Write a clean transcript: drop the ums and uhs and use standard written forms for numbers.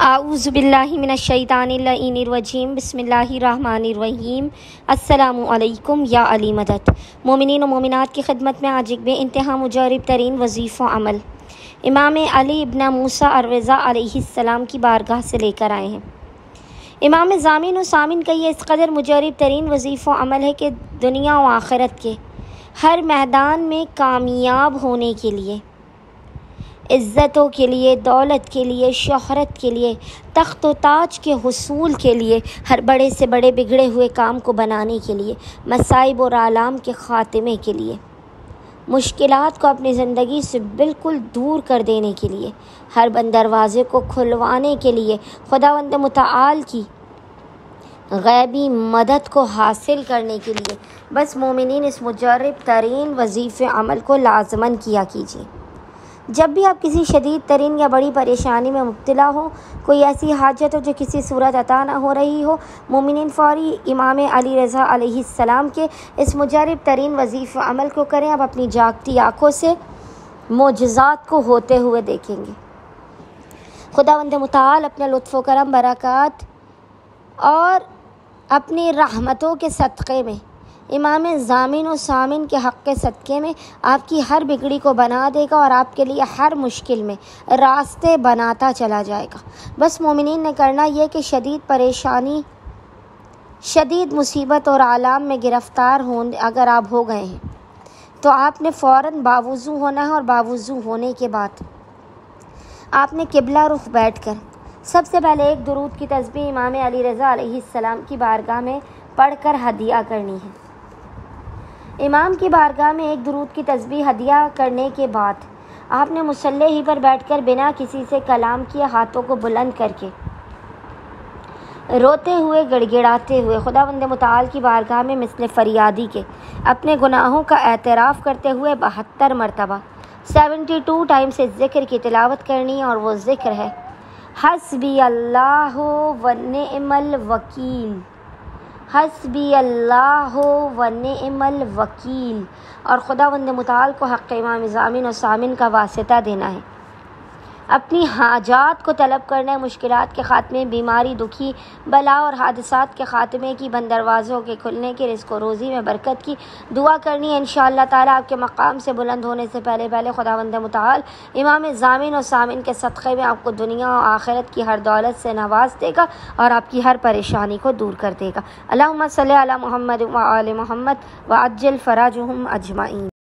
اعوذ باللہ من الشیطان اللعین الرجیم بسم اللہ الرحمن الرحیم۔ السلام علیکم یا علی مدد۔ مومنین و مومنات کی خدمت میں آج ایک بے انتہا مجرب ترین وظیفہ و عمل امام علی ابن موسیٰ الرضا علیہ السلام کی بارگاہ سے لے کر آئے ہیں۔ امام ضامن و سامن کا یہ اس قدر مجرب ترین وظیفہ و عمل ہے کہ دنیا و آخرت کے ہر میدان میں کامیاب ہونے کے لیے، عزتوں کے لیے، دولت کے لیے، شہرت کے لیے، تخت و تاج کے حصول کے لیے، ہر بڑے سے بڑے بگڑے ہوئے کام کو بنانے کے لیے، مصائب اور آلام کے خاتمے کے لیے، مشکلات کو اپنی زندگی سے بالکل دور کر دینے کے لیے، ہر بند دروازے کو کھلوانے کے لیے، خداوند متعال کی غیبی مدد کو حاصل کرنے کے لیے بس مومنین اس مجرب ترین وظیفہ عمل کو لازماً کیا کیجیے۔ جب بھی آپ کسی شدید ترین یا بڑی پریشانی میں مبتلا ہو، کوئی ایسی حاجت ہو جو کسی صورت عطا نہ ہو رہی ہو، مومنین فوری امام علی رضا علیہ السلام کے اس مجرب ترین وظیفہ عمل کو کریں۔ آپ اپنی جاگتی آنکھوں سے معجزات کو ہوتے ہوئے دیکھیں گے۔ خداوند متعال اپنے لطف و کرم، برکات اور اپنی رحمتوں کے صدقے میں، امام ضامن و سامن کے حق کے صدقے میں آپ کی ہر بگڑی کو بنا دے گا اور آپ کے لیے ہر مشکل میں راستے بناتا چلا جائے گا۔ بس مومنین نے کرنا یہ کہ شدید پریشانی، شدید مصیبت اور آلام میں گرفتار اگر آپ ہو گئے ہیں تو آپ نے فوراً باوضو ہونا ہے، اور باوضو ہونے کے بعد آپ نے قبلہ رخ بیٹھ کر سب سے پہلے ایک درود کی تسبیح امام علی رضا علیہ السلام کی بارگاہ میں پڑھ کر ہدیہ کرنی ہے۔ امام کی بارگاہ میں ایک درود کی تسبیح ہدیہ کرنے کے بعد آپ نے مصلی ہی پر بیٹھ کر بنا کسی سے کلام کیے ہاتھوں کو بلند کر کے روتے ہوئے، گڑگڑاتے ہوئے خداوند متعال کی بارگاہ میں مثل فریادی کے اپنے گناہوں کا اعتراف کرتے ہوئے 72 مرتبہ 72 ٹائمز اس ذکر کی تلاوت کرنی ہے، اور وہ ذکر ہے حسبی اللہ و نعم الوکیل، حسبی اللہ و نعم الوکیل، اور خداوند متعال کو حق امام ضامن و سامن کا واسطہ دینا ہے، اپنی حاجات کو طلب کرنا ہے، مشکلات کے خاتمے، بیماری، دکھی، بلا اور حادثات کے خاتمے کی، بند دروازوں کے کھلنے کی، رزق و روزی میں برکت کی دعا کرنی ہے۔ انشاءاللہ تعالیٰ آپ کے مقام سے بلند ہونے سے پہلے خداوند متعال امام ضامن و سامن کے صدقے میں آپ کو دنیا و آخرت کی ہر دولت سے نواز دے گا اور آپ کی ہر پریشانی کو دور کر دے گا۔ اللہم صلی علی محمد و آل محمد وعجل فرجہم اجمعین۔